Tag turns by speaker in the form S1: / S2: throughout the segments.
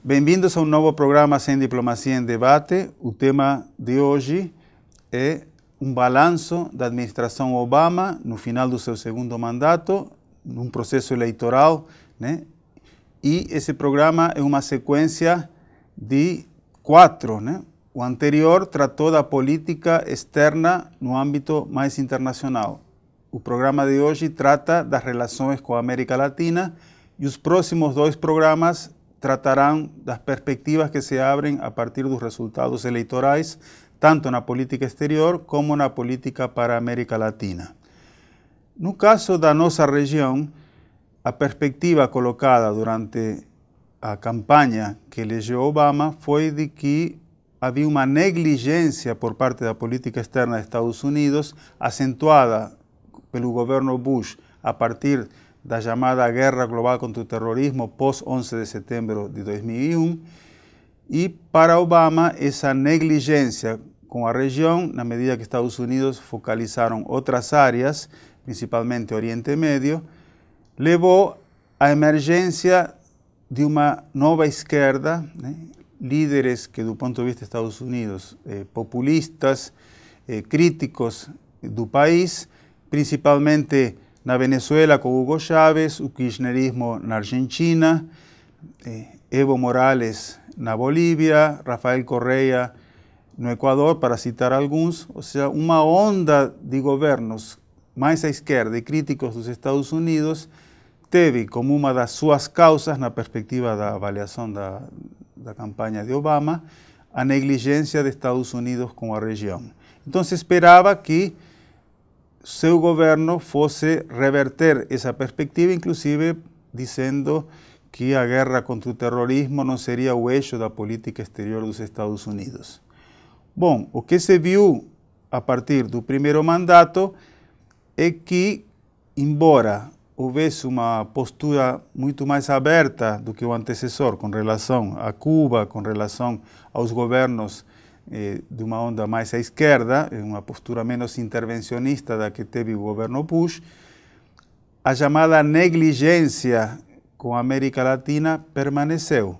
S1: Bem-vindos a um novo programa Sem Diplomacia em Debate. O tema de hoje é um balanço da administração Obama no final do seu segundo mandato, num processo eleitoral, né? E esse programa é uma sequência de 4, né? O anterior tratou da política externa no âmbito mais internacional. O programa de hoje trata das relações com a América Latina e os próximos 2 programas tratarão das perspectivas que se abrem a partir dos resultados eleitorais, tanto na política exterior como na política para a América Latina. No caso da nossa região, a perspectiva colocada durante a campanha que elegeu Obama foi de que havia uma negligência por parte da política externa dos Estados Unidos, acentuada pelo governo Bush a partir da chamada Guerra Global contra o Terrorismo pós-11 de setembro de 2001, e para Obama essa negligência com a região, na medida que Estados Unidos focalizaram outras áreas, principalmente Oriente Médio, levou à emergência de uma nova esquerda, né? Líderes que, do ponto de vista dos Estados Unidos, populistas, críticos do país, principalmente na Venezuela com Hugo Chávez, o kirchnerismo na Argentina, Evo Morales na Bolívia, Rafael Correa no Equador, para citar alguns, ou seja, uma onda de governos mais à esquerda e críticos dos Estados Unidos teve como uma das suas causas, na perspectiva da avaliação da campanha de Obama, a negligência de Estados Unidos com a região. Então se esperava que seu governo fosse reverter essa perspectiva, inclusive dizendo que a guerra contra o terrorismo não seria o eixo da política exterior dos Estados Unidos. Bom, o que se viu a partir do primeiro mandato é que, embora houvesse uma postura muito mais aberta do que o antecessor com relação a Cuba, com relação aos governos de uma onda mais à esquerda, uma postura menos intervencionista da que teve o governo Bush, a chamada negligência com a América Latina permaneceu.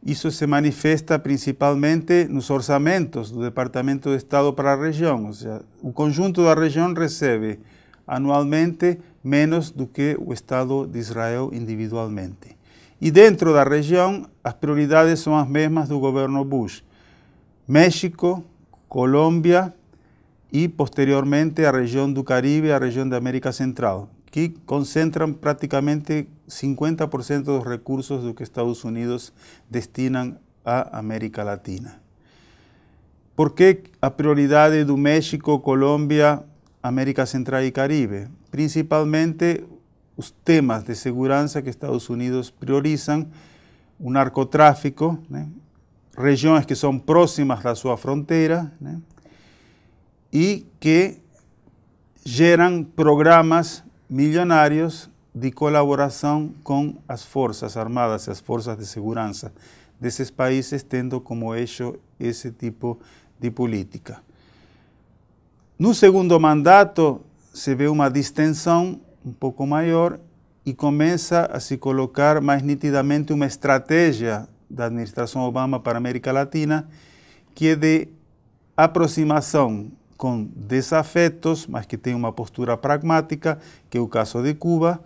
S1: Isso se manifesta principalmente nos orçamentos do Departamento de Estado para a região, ou seja, o conjunto da região recebe anualmente menos do que o Estado de Israel individualmente. E dentro da região, as prioridades são as mesmas do governo Bush: México, Colômbia e, posteriormente, a região do Caribe, a região da América Central, que concentram praticamente 50% dos recursos do que Estados Unidos destinam à América Latina. Por que a prioridade do México, Colômbia, América Central e Caribe? Principalmente os temas de segurança que Estados Unidos priorizam, o narcotráfico, né? Regiões que são próximas da sua fronteira, né? E que geram programas milionários de colaboração com as forças armadas e as forças de segurança desses países, tendo como eixo esse tipo de política. No segundo mandato, se vê uma distensão um pouco maior e começa a se colocar mais nitidamente uma estratégia da administração Obama para a América Latina, que é de aproximação com desafetos, mas que tem uma postura pragmática, que é o caso de Cuba,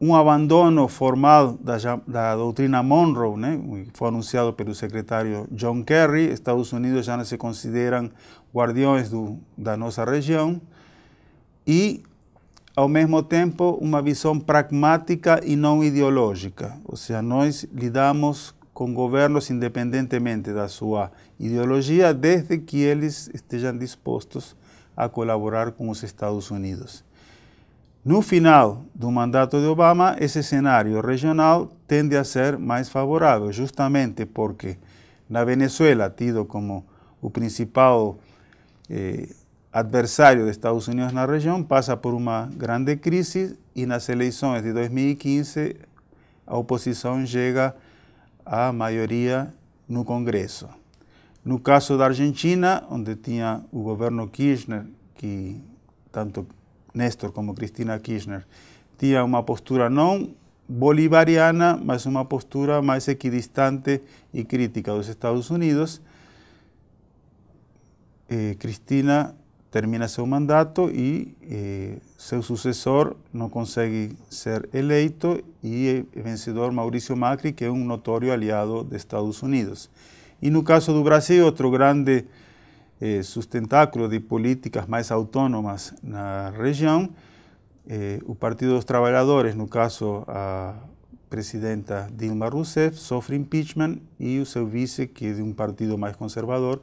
S1: um abandono formal da doutrina Monroe, né? Foi anunciado pelo secretário John Kerry. Estados Unidos já não se consideram guardiões da nossa região, e, ao mesmo tempo, uma visão pragmática e não ideológica. Ou seja, nós lidamos com governos independentemente da sua ideologia, desde que eles estejam dispostos a colaborar com os Estados Unidos. No final do mandato de Obama, esse cenário regional tende a ser mais favorável, justamente porque na Venezuela, tido como o principal adversário dos Estados Unidos na região, passa por uma grande crise, e nas eleições de 2015 a oposição chega à maioria no Congresso. No caso da Argentina, onde tinha o governo Kirchner, que tanto Néstor como Cristina Kirchner tinha uma postura não bolivariana, mas uma postura mais equidistante e crítica dos Estados Unidos. Cristina termina seu mandato e seu sucessor não consegue ser eleito e é vencedor Maurício Macri, que é um notório aliado dos Estados Unidos. E no caso do Brasil, outro grande sustentáculo de políticas mais autônomas na região, o Partido dos Trabalhadores, no caso a presidenta Dilma Rousseff, sofre impeachment e o seu vice, que é de um partido mais conservador,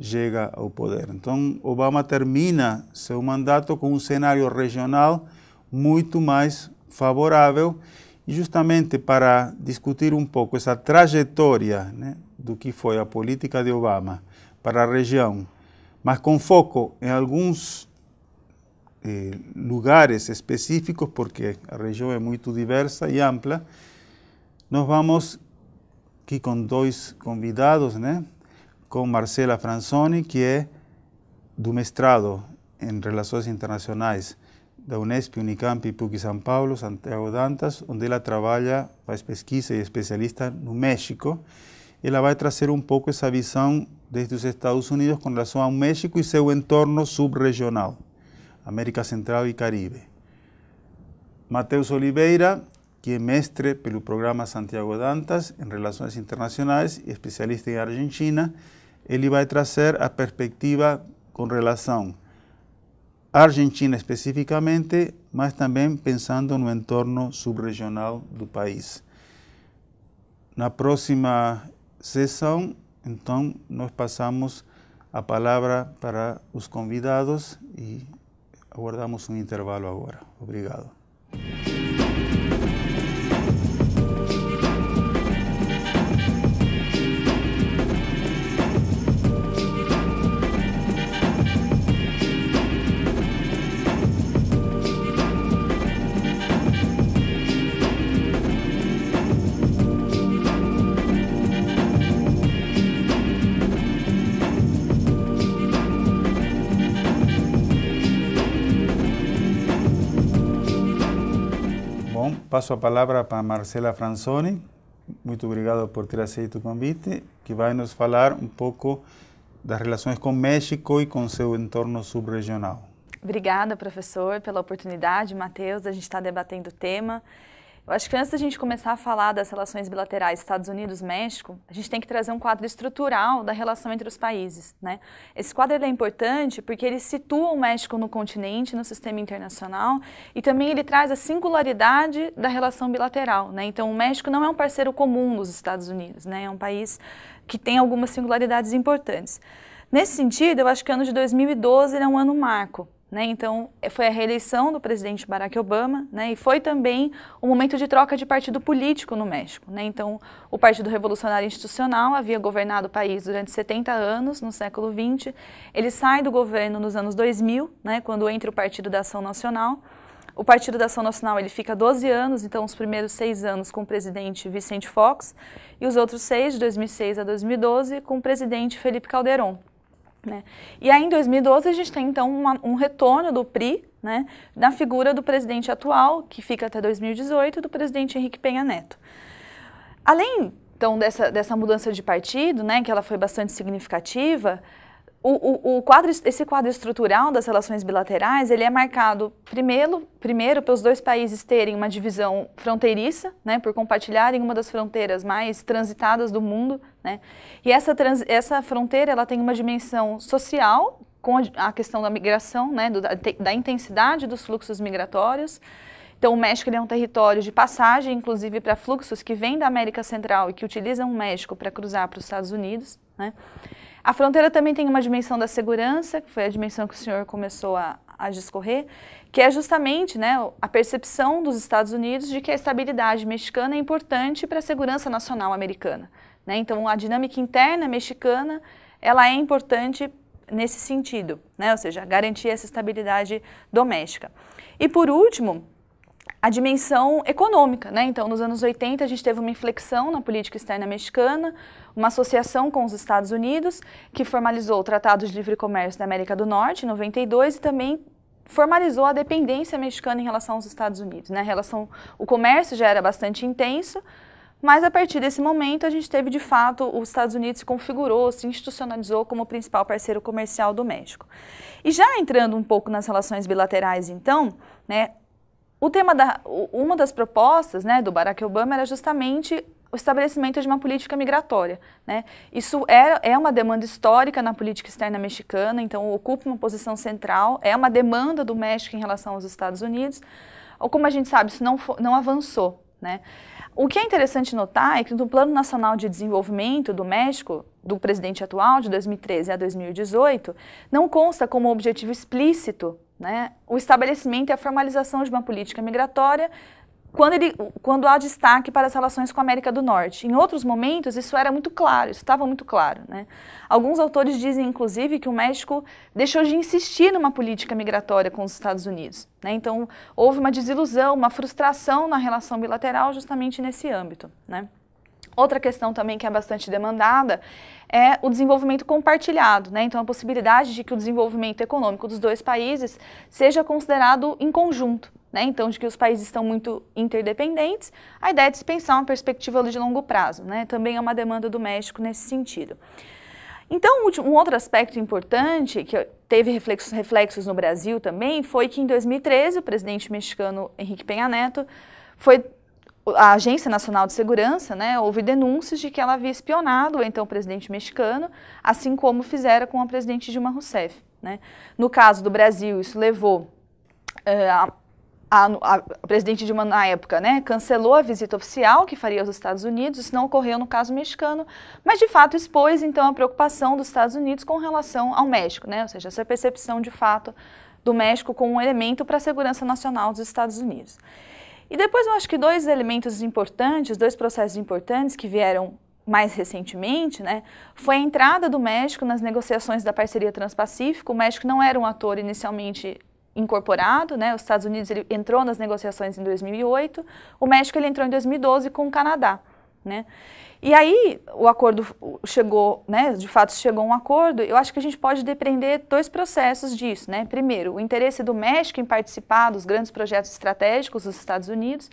S1: chega ao poder. Então, Obama termina seu mandato com um cenário regional muito mais favorável e justamente para discutir um pouco essa trajetória, né, do que foi a política de Obama para a região, mas com foco em alguns lugares específicos, porque a região é muito diversa e ampla, nós vamos aqui com dois convidados, né? Com Marcela Franzoni, que é do mestrado em Relações Internacionais da Unesp, Unicamp e PUC São Paulo, Santiago Dantas, onde ela trabalha, faz pesquisa e é especialista no México. Ela vai trazer um pouco essa visão desde os Estados Unidos com relação ao México e seu entorno subregional, América Central e Caribe. Matheus Oliveira, que é mestre pelo programa Santiago Dantas em Relações Internacionais e especialista em Argentina, ele vai trazer a perspectiva com relação à Argentina especificamente, mas também pensando no entorno subregional do país. Na próxima sessão, então, nós passamos a palavra para os convidados e aguardamos um intervalo agora. Obrigado. Passo a palavra para Marcela Franzoni. Muito obrigado por ter aceito o convite, que vai nos falar um pouco das relações com o México e com seu entorno subregional.
S2: Obrigada, professor, pela oportunidade, Matheus, da gente estar debatendo o tema. Eu acho que antes da gente começar a falar das relações bilaterais Estados Unidos-México, a gente tem que trazer um quadro estrutural da relação entre os países, né? Esse quadro é importante porque ele situa o México no continente, no sistema internacional, e também ele traz a singularidade da relação bilateral, né? Então, o México não é um parceiro comum dos Estados Unidos, né? É um país que tem algumas singularidades importantes. Nesse sentido, eu acho que o ano de 2012 é um ano marco. Né? Então, foi a reeleição do presidente Barack Obama, né? E foi também um momento de troca de partido político no México. Né? Então, o Partido Revolucionário Institucional havia governado o país durante 70 anos, no século XX. Ele sai do governo nos anos 2000, né? Quando entra o Partido da Ação Nacional. O Partido da Ação Nacional ele fica 12 anos, então os primeiros 6 anos com o presidente Vicente Fox e os outros 6, de 2006 a 2012, com o presidente Felipe Calderón. Né? E aí em 2012 a gente tem então um retorno do PRI, né, na figura do presidente atual, que fica até 2018, do presidente Henrique Peña Neto. Além então dessa mudança de partido, né, que ela foi bastante significativa, esse quadro estrutural das relações bilaterais, ele é marcado primeiro pelos dois países terem uma divisão fronteiriça, né, por compartilharem uma das fronteiras mais transitadas do mundo, né, e essa fronteira ela tem uma dimensão social, com a questão da migração, né, da intensidade dos fluxos migratórios. Então, o México ele é um território de passagem, inclusive para fluxos que vêm da América Central e que utilizam o México para cruzar para os Estados Unidos, né. A fronteira também tem uma dimensão da segurança, que foi a dimensão que o senhor começou a discorrer, que é justamente, né, a percepção dos Estados Unidos de que a estabilidade mexicana é importante para a segurança nacional americana. Né? Então, a dinâmica interna mexicana ela é importante nesse sentido, né? Ou seja, garantir essa estabilidade doméstica. E, por último, a dimensão econômica, né? Então, nos anos 80, a gente teve uma inflexão na política externa mexicana, uma associação com os Estados Unidos, que formalizou o Tratado de Livre Comércio da América do Norte, em 92, e também formalizou a dependência mexicana em relação aos Estados Unidos, né? O comércio já era bastante intenso, mas a partir desse momento a gente teve, de fato, os Estados Unidos se configurou, se institucionalizou como o principal parceiro comercial do México. E já entrando um pouco nas relações bilaterais, então, né, uma das propostas, né, do Barack Obama era justamente o estabelecimento de uma política migratória, né? Isso é uma demanda histórica na política externa mexicana, então ocupa uma posição central, é uma demanda do México em relação aos Estados Unidos, ou como a gente sabe, isso não avançou, né? O que é interessante notar é que no Plano Nacional de Desenvolvimento do México, do presidente atual, de 2013 a 2018, não consta como objetivo explícito, né, o estabelecimento e a formalização de uma política migratória quando há destaque para as relações com a América do Norte. Em outros momentos, isso era muito claro, isso estava muito claro, né? Alguns autores dizem, inclusive, que o México deixou de insistir numa política migratória com os Estados Unidos, né? Então, houve uma desilusão, uma frustração na relação bilateral justamente nesse âmbito, né? Outra questão também que é bastante demandada é o desenvolvimento compartilhado, né? Então, a possibilidade de que o desenvolvimento econômico dos dois países seja considerado em conjunto, né? Então, de que os países estão muito interdependentes, a ideia é de se pensar uma perspectiva de longo prazo, né? Também é uma demanda do México nesse sentido. Então, um outro aspecto importante, que teve reflexos no Brasil também, foi que em 2013 o presidente mexicano Henrique Peña Neto a Agência Nacional de Segurança, né, houve denúncias de que ela havia espionado o então presidente mexicano, assim como fizera com a presidente Dilma Rousseff, né. No caso do Brasil, isso levou a presidente Dilma, na época, né, cancelou a visita oficial que faria aos Estados Unidos. Isso não ocorreu no caso mexicano, mas de fato expôs então a preocupação dos Estados Unidos com relação ao México, né, ou seja, essa percepção de fato do México como um elemento para a segurança nacional dos Estados Unidos. E depois eu acho que dois elementos importantes, dois processos importantes que vieram mais recentemente, né, foi a entrada do México nas negociações da parceria Transpacífico. O México não era um ator inicialmente incorporado, né, os Estados Unidos ele entrou nas negociações em 2008, o México ele entrou em 2012 com o Canadá, né. E aí o acordo chegou, né, de fato chegou a um acordo. Eu acho que a gente pode depreender dois processos disso, né. Primeiro, o interesse do México em participar dos grandes projetos estratégicos dos Estados Unidos,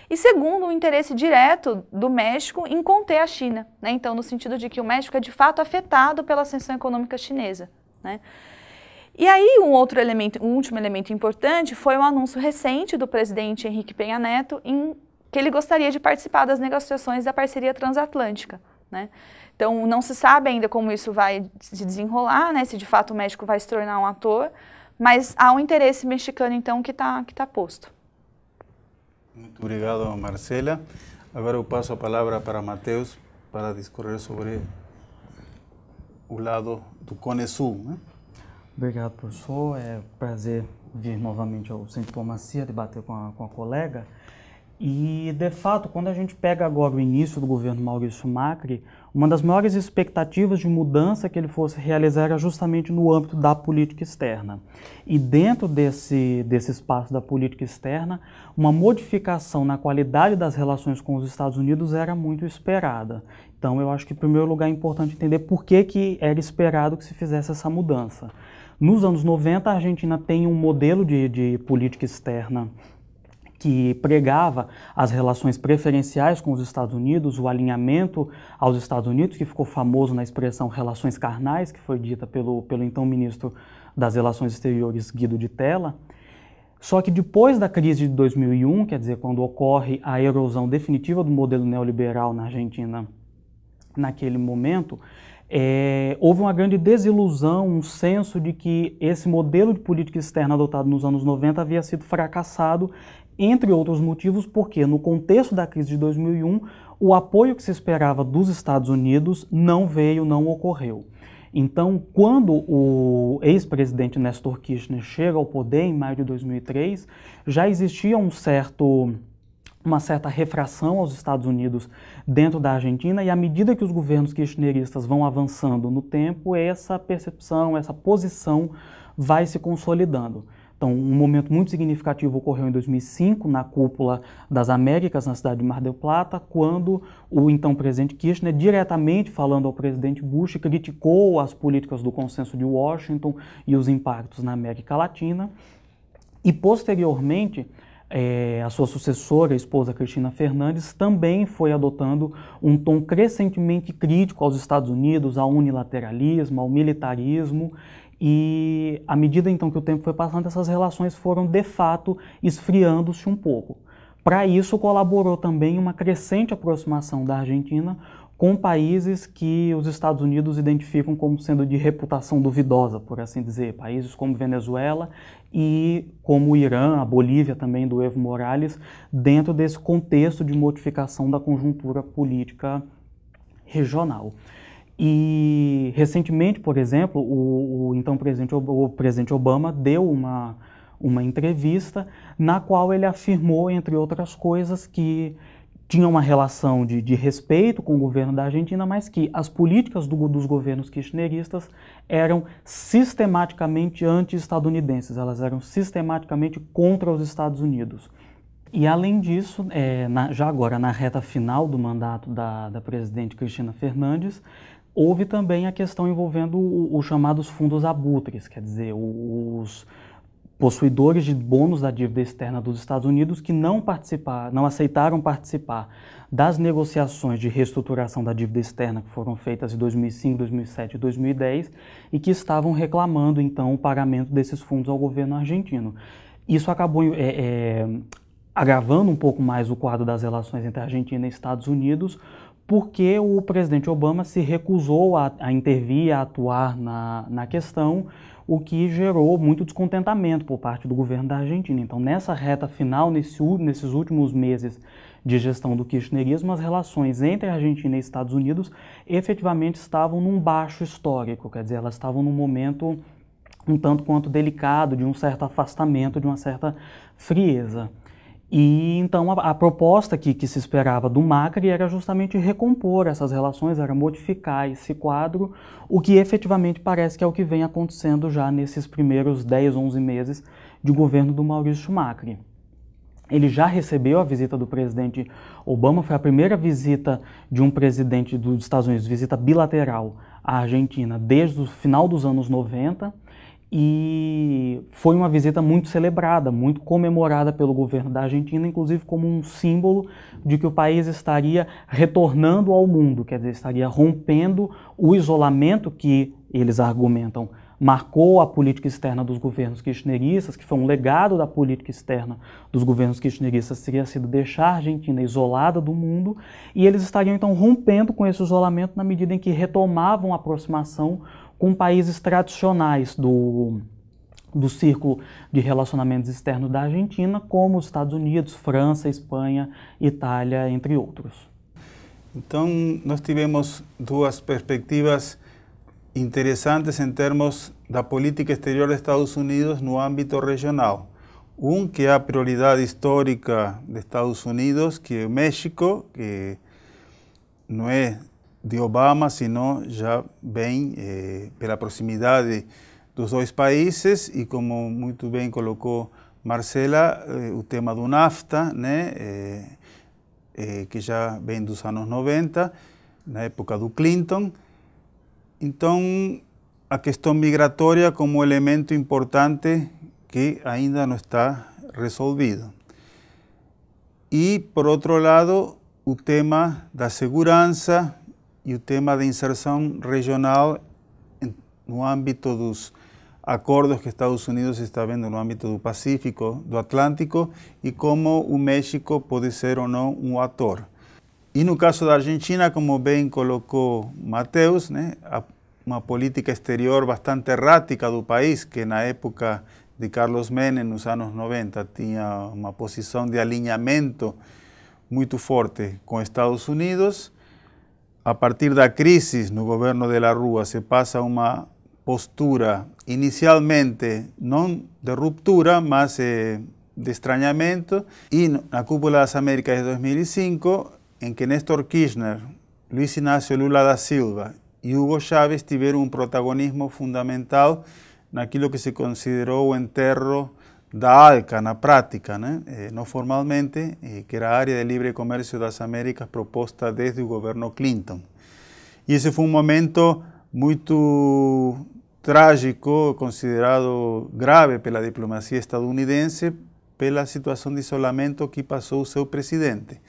S2: e segundo, o interesse direto do México em conter a China, né, então no sentido de que o México é de fato afetado pela ascensão econômica chinesa, né. E aí um último elemento importante foi o anúncio recente do presidente Henrique Peña Neto que ele gostaria de participar das negociações da parceria transatlântica, né? Então, não se sabe ainda como isso vai se desenrolar, né? Se de fato o México vai se tornar um ator, mas há um interesse mexicano, então, que tá posto.
S1: Muito obrigado, Marcela. Agora eu passo a palavra para Matheus para discorrer sobre o lado do Cone Sul, né?
S3: Obrigado, professor. É um prazer vir novamente ao Sem Diplomacia, debater com a colega. E, de fato, quando a gente pega agora o início do governo Maurício Macri, uma das maiores expectativas de mudança que ele fosse realizar era justamente no âmbito da política externa. E dentro desse espaço da política externa, uma modificação na qualidade das relações com os Estados Unidos era muito esperada. Então, eu acho que, em primeiro lugar, é importante entender por que era esperado que se fizesse essa mudança. Nos anos 90, a Argentina tem um modelo de política externa que pregava as relações preferenciais com os Estados Unidos, o alinhamento aos Estados Unidos, que ficou famoso na expressão relações carnais, que foi dita pelo então ministro das Relações Exteriores, Guido de Tella. Só que depois da crise de 2001, quer dizer, quando ocorre a erosão definitiva do modelo neoliberal na Argentina naquele momento, houve uma grande desilusão, um senso de que esse modelo de política externa adotado nos anos 90 havia sido fracassado, entre outros motivos, porque no contexto da crise de 2001, o apoio que se esperava dos Estados Unidos não ocorreu. Então, quando o ex-presidente Néstor Kirchner chega ao poder, em maio de 2003, já existia uma certa refração aos Estados Unidos dentro da Argentina, e à medida que os governos kirchneristas vão avançando no tempo, essa percepção, essa posição vai se consolidando. Então, um momento muito significativo ocorreu em 2005, na Cúpula das Américas, na cidade de Mar del Plata, quando o então presidente Kirchner, diretamente falando ao presidente Bush, criticou as políticas do consenso de Washington e os impactos na América Latina. E, posteriormente, a sua sucessora, a esposa Cristina Fernandes, também foi adotando um tom crescentemente crítico aos Estados Unidos, ao unilateralismo, ao militarismo, e à medida então que o tempo foi passando, essas relações foram de fato esfriando-se um pouco. Para isso colaborou também uma crescente aproximação da Argentina com países que os Estados Unidos identificam como sendo de reputação duvidosa, por assim dizer, países como Venezuela e como o Irã, a Bolívia também do Evo Morales, dentro desse contexto de modificação da conjuntura política regional. E recentemente, por exemplo, o presidente Obama deu uma entrevista na qual ele afirmou, entre outras coisas, que tinha uma relação de respeito com o governo da Argentina, mas que as políticas dos governos kirchneristas eram sistematicamente anti-estadunidenses, elas eram sistematicamente contra os Estados Unidos. E além disso, já agora na reta final do mandato da presidente Cristina Fernandes, houve também a questão envolvendo os chamados fundos abutres, quer dizer, os possuidores de bônus da dívida externa dos Estados Unidos que não aceitaram participar das negociações de reestruturação da dívida externa que foram feitas em 2005, 2007 e 2010 e que estavam reclamando, então, o pagamento desses fundos ao governo argentino. Isso acabou agravando um pouco mais o quadro das relações entre Argentina e Estados Unidos, porque o presidente Obama se recusou a intervir, a atuar na questão, o que gerou muito descontentamento por parte do governo da Argentina. Então, nessa reta final, nesses últimos meses de gestão do kirchnerismo, as relações entre a Argentina e Estados Unidos efetivamente estavam num baixo histórico, quer dizer, elas estavam num momento um tanto quanto delicado, de um certo afastamento, de uma certa frieza. E então a proposta que se esperava do Macri era justamente recompor essas relações, era modificar esse quadro, o que efetivamente parece que é o que vem acontecendo já nesses primeiros 10, 11 meses de governo do Maurício Macri. Ele já recebeu a visita do presidente Obama, foi a primeira visita de um presidente dos Estados Unidos, visita bilateral à Argentina desde o final dos anos 90, e foi uma visita muito celebrada, muito comemorada pelo governo da Argentina, inclusive como um símbolo de que o país estaria retornando ao mundo, quer dizer, estaria rompendo o isolamento que, eles argumentam, marcou a política externa dos governos kirchneristas, que foi um legado da política externa dos governos kirchneristas, teria sido deixar a Argentina isolada do mundo, e eles estariam então rompendo com esse isolamento na medida em que retomavam a aproximação com países tradicionais do círculo de relacionamentos externos da Argentina, como os Estados Unidos, França, Espanha, Itália, entre outros.
S1: Então, nós tivemos duas perspectivas interessantes em termos da política exterior dos Estados Unidos no âmbito regional. Que é a prioridade histórica dos Estados Unidos, que é o México, que não é de Obama, sino já vem pela proximidade dos dois países e, como muito bem colocou Marcela, o tema do NAFTA, né, que já vem dos anos 90, na época do Clinton. Então, a questão migratória como elemento importante que ainda não está resolvido. E, por outro lado, o tema da segurança e o tema da inserção regional no âmbito dos acordos que Estados Unidos está vendo no âmbito do Pacífico, do Atlântico, e como o México pode ser ou não um ator. E no caso da Argentina, como bem colocou Mateus, né, uma política exterior bastante errática do país, que na época de Carlos Menem, nos anos 90, tinha uma posição de alinhamento muito forte com Estados Unidos. A partir da crise no governo de la Rúa, se passa a uma postura inicialmente não de ruptura, mas de estranhamento. E na Cúpula das Américas de 2005, em que Néstor Kirchner, Luiz Inácio Lula da Silva e Hugo Chávez tiveram um protagonismo fundamental naquilo que se considerou o enterro da ALCA na prática, né? Não formalmente, que era a área de livre comércio das Américas proposta desde o governo Clinton. E esse foi um momento muito trágico, considerado grave pela diplomacia estadunidense, pela situação de isolamento que passou o seu presidente.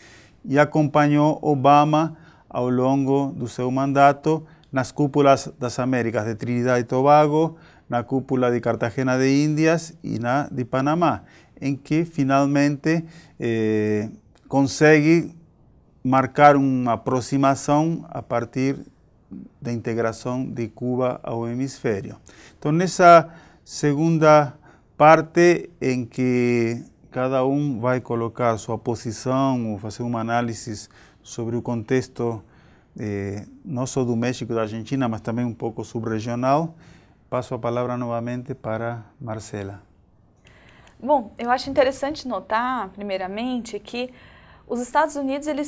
S1: E acompanhou Obama ao longo do seu mandato nas cúpulas das Américas, de Trinidad e Tobago, na cúpula de Cartagena de Índias e na de Panamá, em que finalmente consegue marcar uma aproximação a partir da integração de Cuba ao hemisfério. Então, nessa segunda parte em que cada um vai colocar sua posição ou fazer uma análise sobre o contexto não só do México e da Argentina, mas também um pouco subregional, passo a palavra novamente para Marcela.
S2: Bom, eu acho interessante notar, primeiramente, que os Estados Unidos ele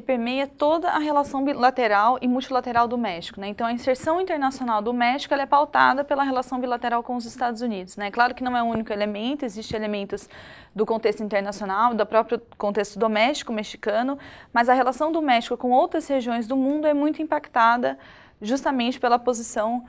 S2: permeia toda a relação bilateral e multilateral do México, né? Então, a inserção internacional do México ela é pautada pela relação bilateral com os Estados Unidos, né? Claro que não é o único elemento, existem elementos do contexto internacional, do próprio contexto doméstico mexicano, mas a relação do México com outras regiões do mundo é muito impactada justamente pela posição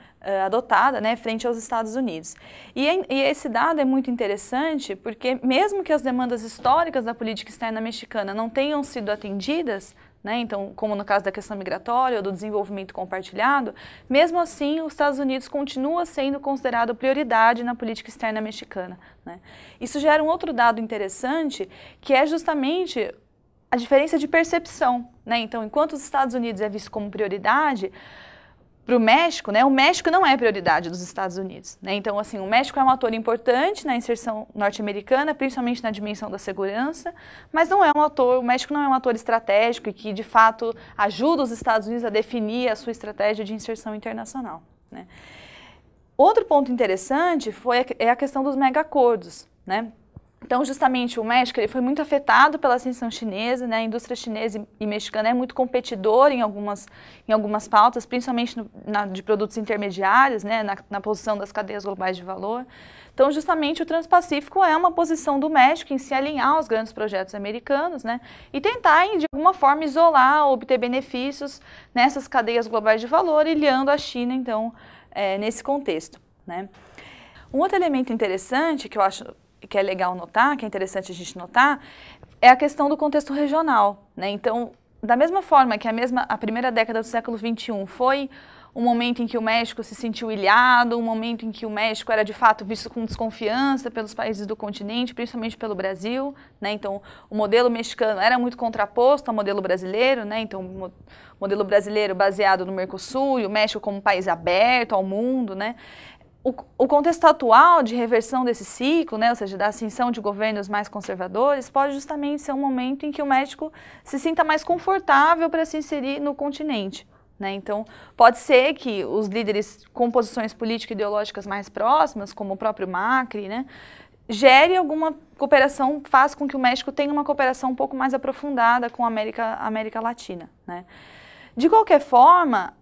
S2: adotada, né, frente aos Estados Unidos. E esse dado é muito interessante porque mesmo que as demandas históricas da política externa mexicana não tenham sido atendidas, né, então, como no caso da questão migratória ou do desenvolvimento compartilhado, mesmo assim os Estados Unidos continua sendo considerado prioridade na política externa mexicana, né. Isso gera um outro dado interessante, que é justamente a diferença de percepção, né. Então, enquanto os Estados Unidos é visto como prioridade, para o México, né, o México não é prioridade dos Estados Unidos, né? Então, assim, o México é um ator importante na inserção norte-americana, principalmente na dimensão da segurança, mas não é um ator, o México não é um ator estratégico e que, de fato, ajuda os Estados Unidos a definir a sua estratégia de inserção internacional, né? Outro ponto interessante é a questão dos mega-acordos, né? Então, justamente, o México ele foi muito afetado pela ascensão chinesa, né? A indústria chinesa e mexicana é muito competidora em algumas pautas, principalmente de produtos intermediários, né? Na posição das cadeias globais de valor. Então, justamente, o Transpacífico é uma posição do México em se alinhar aos grandes projetos americanos, né? E tentar, de alguma forma, isolar ou obter benefícios nessas cadeias globais de valor, ilhando a China, então, nesse contexto, né? Um outro elemento interessante que eu acho que é legal notar, que é interessante a gente notar, é a questão do contexto regional, né? Então, da mesma forma que a primeira década do século XXI foi um momento em que o México se sentiu ilhado, um momento em que o México era de fato visto com desconfiança pelos países do continente, principalmente pelo Brasil, né? Então, o modelo mexicano era muito contraposto ao modelo brasileiro, né? Então, o modelo brasileiro baseado no Mercosul e o México como um país aberto ao mundo, né? O contexto atual de reversão desse ciclo, né, ou seja, da ascensão de governos mais conservadores, pode justamente ser um momento em que o México se sinta mais confortável para se inserir no continente, né? Então, pode ser que os líderes com posições políticas e ideológicas mais próximas, como o próprio Macri, né, gere alguma cooperação, faz com que o México tenha uma cooperação um pouco mais aprofundada com a América Latina, né? De qualquer forma,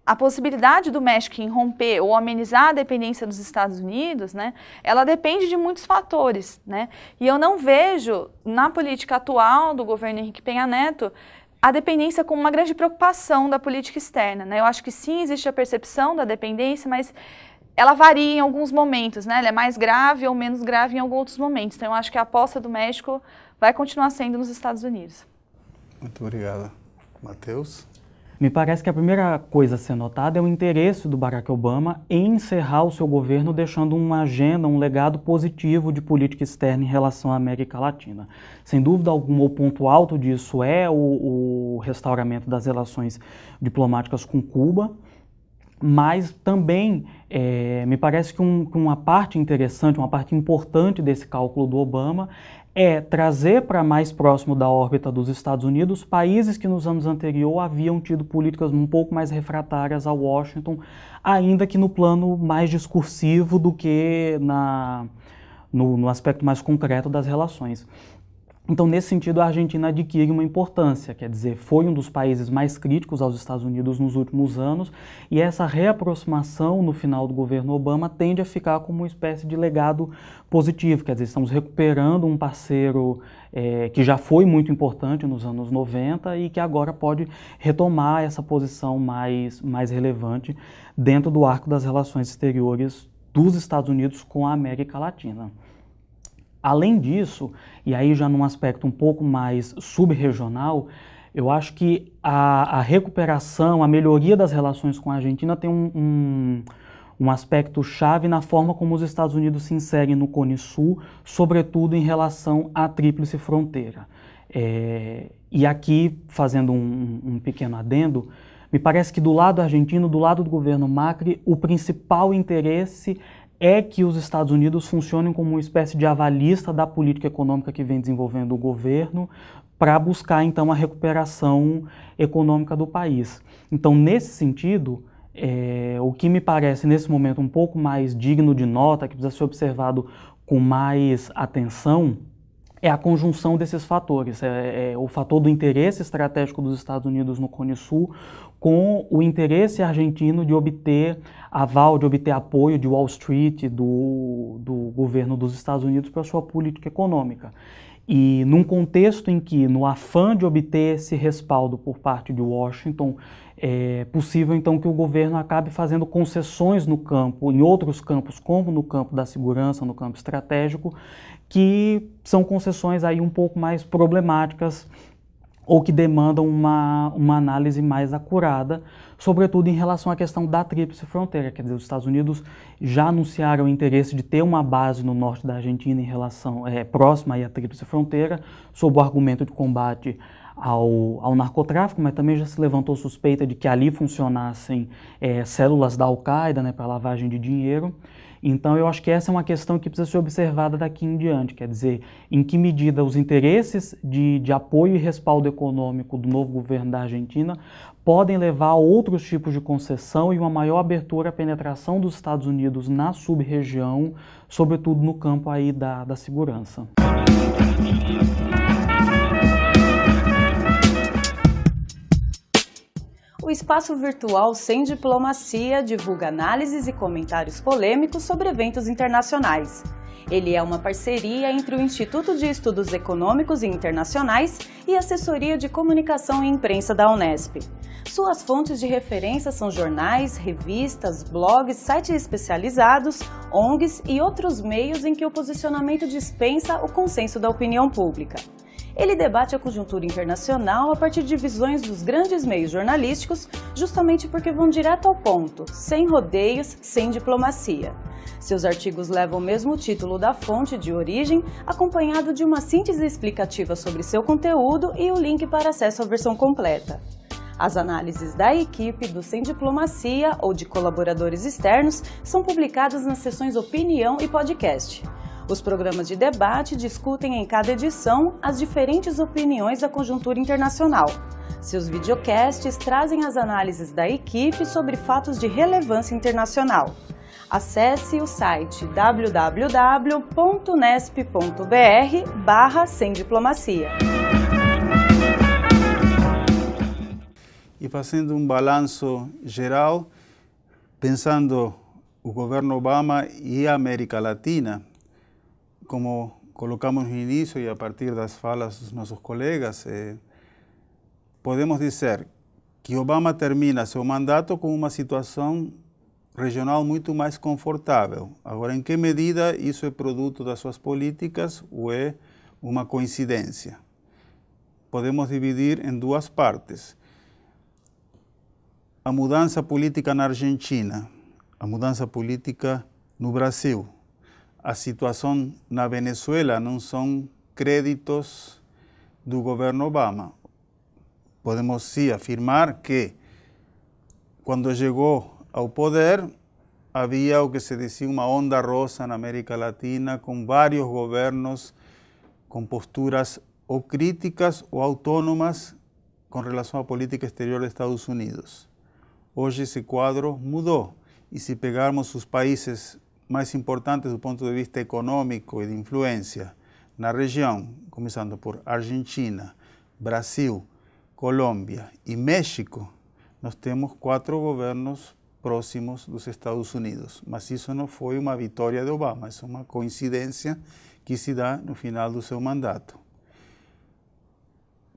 S2: a possibilidade do México em romper ou amenizar a dependência dos Estados Unidos, né, ela depende de muitos fatores, né? E eu não vejo na política atual do governo Henrique Peña Neto a dependência como uma grande preocupação da política externa, né? Eu acho que sim, existe a percepção da dependência, mas ela varia em alguns momentos, né? Ela é mais grave ou menos grave em alguns outros momentos. Então, eu acho que a aposta do México vai continuar sendo nos Estados Unidos.
S1: Muito obrigado. Matheus?
S3: Me parece que a primeira coisa a ser notada é o interesse do Barack Obama em encerrar o seu governo deixando uma agenda, um legado positivo de política externa em relação à América Latina. Sem dúvida alguma, o ponto alto disso é o restauramento das relações diplomáticas com Cuba, mas também me parece que uma parte interessante, uma parte importante desse cálculo do Obama é trazer para mais próximo da órbita dos Estados Unidos países que nos anos anteriores haviam tido políticas um pouco mais refratárias a Washington, ainda que no plano mais discursivo do que no aspecto mais concreto das relações. Então, nesse sentido, a Argentina adquire uma importância, quer dizer, foi um dos países mais críticos aos Estados Unidos nos últimos anos, e essa reaproximação no final do governo Obama tende a ficar como uma espécie de legado positivo, quer dizer, estamos recuperando um parceiro que já foi muito importante nos anos 90 e que agora pode retomar essa posição mais relevante dentro do arco das relações exteriores dos Estados Unidos com a América Latina. Além disso, e aí já num aspecto um pouco mais subregional, eu acho que a recuperação, a melhoria das relações com a Argentina tem um aspecto chave na forma como os Estados Unidos se inserem no Cone Sul, sobretudo em relação à Tríplice Fronteira. E aqui, fazendo um pequeno adendo, me parece que do lado argentino, do lado do governo Macri, o principal interesse é que os Estados Unidos funcionem como uma espécie de avalista da política econômica que vem desenvolvendo o governo para buscar, então, a recuperação econômica do país. Então, nesse sentido, o que me parece, nesse momento, um pouco mais digno de nota, que precisa ser observado com mais atenção, é a conjunção desses fatores, o fator do interesse estratégico dos Estados Unidos no Cone Sul com o interesse argentino de obter aval, de obter apoio de Wall Street, do governo dos Estados Unidos para a sua política econômica. E num contexto em que, no afã de obter esse respaldo por parte de Washington, é possível então que o governo acabe fazendo concessões no campo, em outros campos, como no campo da segurança, no campo estratégico, que são concessões aí um pouco mais problemáticas ou que demandam uma análise mais acurada, sobretudo em relação à questão da Tríplice Fronteira. Quer dizer, os Estados Unidos já anunciaram o interesse de ter uma base no norte da Argentina em relação próxima aí à Tríplice Fronteira, sob o argumento de combate ao narcotráfico, mas também já se levantou suspeita de que ali funcionassem células da Al-Qaeda, né, para lavagem de dinheiro. Então, eu acho que essa é uma questão que precisa ser observada daqui em diante, quer dizer, em que medida os interesses de apoio e respaldo econômico do novo governo da Argentina podem levar a outros tipos de concessão e uma maior abertura à penetração dos Estados Unidos na sub-região, sobretudo no campo aí da segurança.
S4: O espaço virtual Sem Diplomacia divulga análises e comentários polêmicos sobre eventos internacionais. Ele é uma parceria entre o Instituto de Estudos Econômicos e Internacionais e a Assessoria de Comunicação e Imprensa da Unesp. Suas fontes de referência são jornais, revistas, blogs, sites especializados, ONGs e outros meios em que o posicionamento dispensa o consenso da opinião pública. Ele debate a conjuntura internacional a partir de visões dos grandes meios jornalísticos, justamente porque vão direto ao ponto, sem rodeios, sem diplomacia. Seus artigos levam o mesmo título da fonte de origem, acompanhado de uma síntese explicativa sobre seu conteúdo e o link para acesso à versão completa. As análises da equipe do Sem Diplomacia ou de colaboradores externos são publicadas nas seções Opinião e Podcast. Os programas de debate discutem em cada edição as diferentes opiniões da conjuntura internacional. Seus videocasts trazem as análises da equipe sobre fatos de relevância internacional. Acesse o site www.unesp.br/semdiplomacia.
S1: E fazendo um balanço geral, pensando o governo Obama e a América Latina, como colocamos no início e a partir das falas dos nossos colegas, podemos dizer que Obama termina seu mandato com uma situação regional muito mais confortável. Agora, em que medida isso é produto das suas políticas ou é uma coincidência? Podemos dividir em duas partes. A mudança política na Argentina, a mudança política no Brasil. A situação na Venezuela não são créditos do governo Obama. Podemos sim afirmar que, quando chegou ao poder, havia o que se dizia uma onda rosa na América Latina, com vários governos com posturas ou críticas ou autônomas com relação à política exterior dos Estados Unidos. Hoje esse quadro mudou, e se pegarmos os países mais importantes do ponto de vista econômico e de influência na região, começando por Argentina, Brasil, Colômbia e México, nós temos 4 governos próximos dos Estados Unidos. Mas isso não foi uma vitória de Obama, é uma coincidência que se dá no final do seu mandato.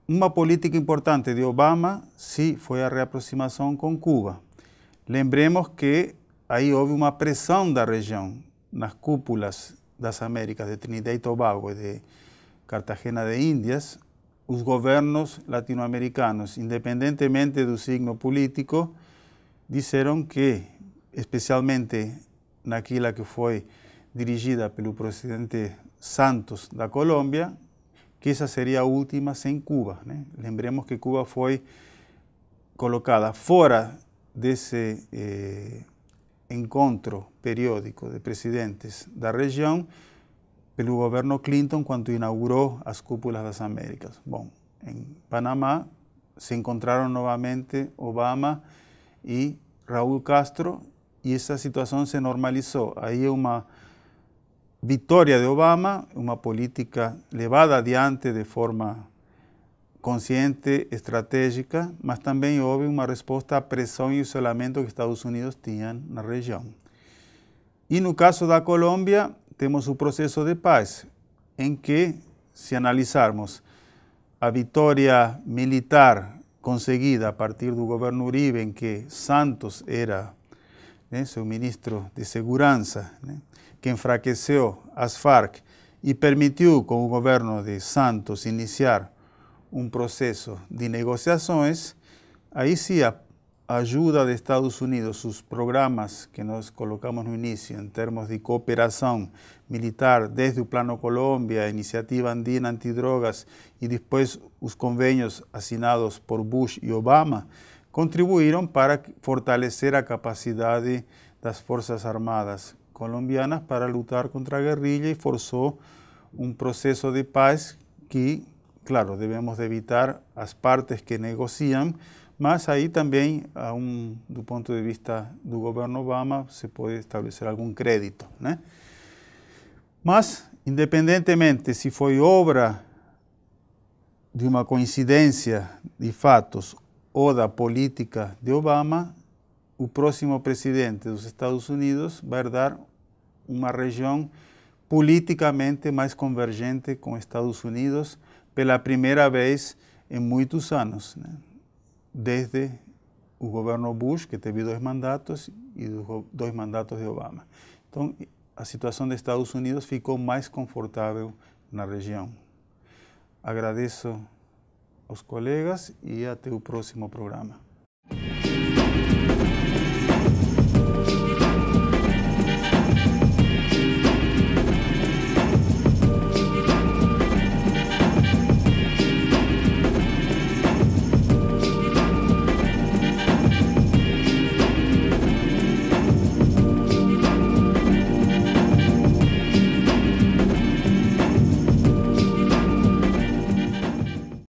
S1: Uma política importante de Obama, sim, foi a reaproximação com Cuba. Lembremos que aí houve uma pressão da região, nas cúpulas das Américas, de Trinidad e Tobago e de Cartagena de Índias, os governos latino-americanos, independentemente do signo político, disseram que, especialmente naquela que foi dirigida pelo presidente Santos da Colômbia, que essa seria a última sem Cuba, né? Lembremos que Cuba foi colocada fora desse encontro periódico de presidentes da região pelo governo Clinton quando inaugurou as cúpulas das Américas. Bom, em Panamá se encontraram novamente Obama e Raúl Castro e essa situação se normalizou. Aí é uma vitória de Obama, uma política levada adiante de forma consciente, estratégica, mas também houve uma resposta à pressão e isolamento que Estados Unidos tinham na região. E no caso da Colômbia, temos o processo de paz, em que, se analisarmos a vitória militar conseguida a partir do governo Uribe, em que Santos era seu ministro de Segurança, que enfraqueceu as Farc e permitiu, com o governo de Santos, iniciar um processo de negociações, aí sim a ajuda de Estados Unidos, os programas que nós colocamos no início, em termos de cooperação militar, desde o Plano Colômbia, a Iniciativa Andina Antidrogas e depois os convênios assinados por Bush e Obama, contribuíram para fortalecer a capacidade das Forças Armadas colombianas para lutar contra a guerrilha e forçou um processo de paz que, claro, devemos evitar as partes que negociam, mas aí também, do ponto de vista do governo Obama, se pode estabelecer algum crédito, né? Mas, independentemente se foi obra de uma coincidência de fatos ou da política de Obama, o próximo presidente dos Estados Unidos vai dar uma região politicamente mais convergente com os Estados Unidos pela primeira vez em muitos anos, né? Desde o governo Bush, que teve 2 mandatos, e os 2 mandatos de Obama. Então, a situação dos Estados Unidos ficou mais confortável na região. Agradeço aos colegas e até o próximo programa.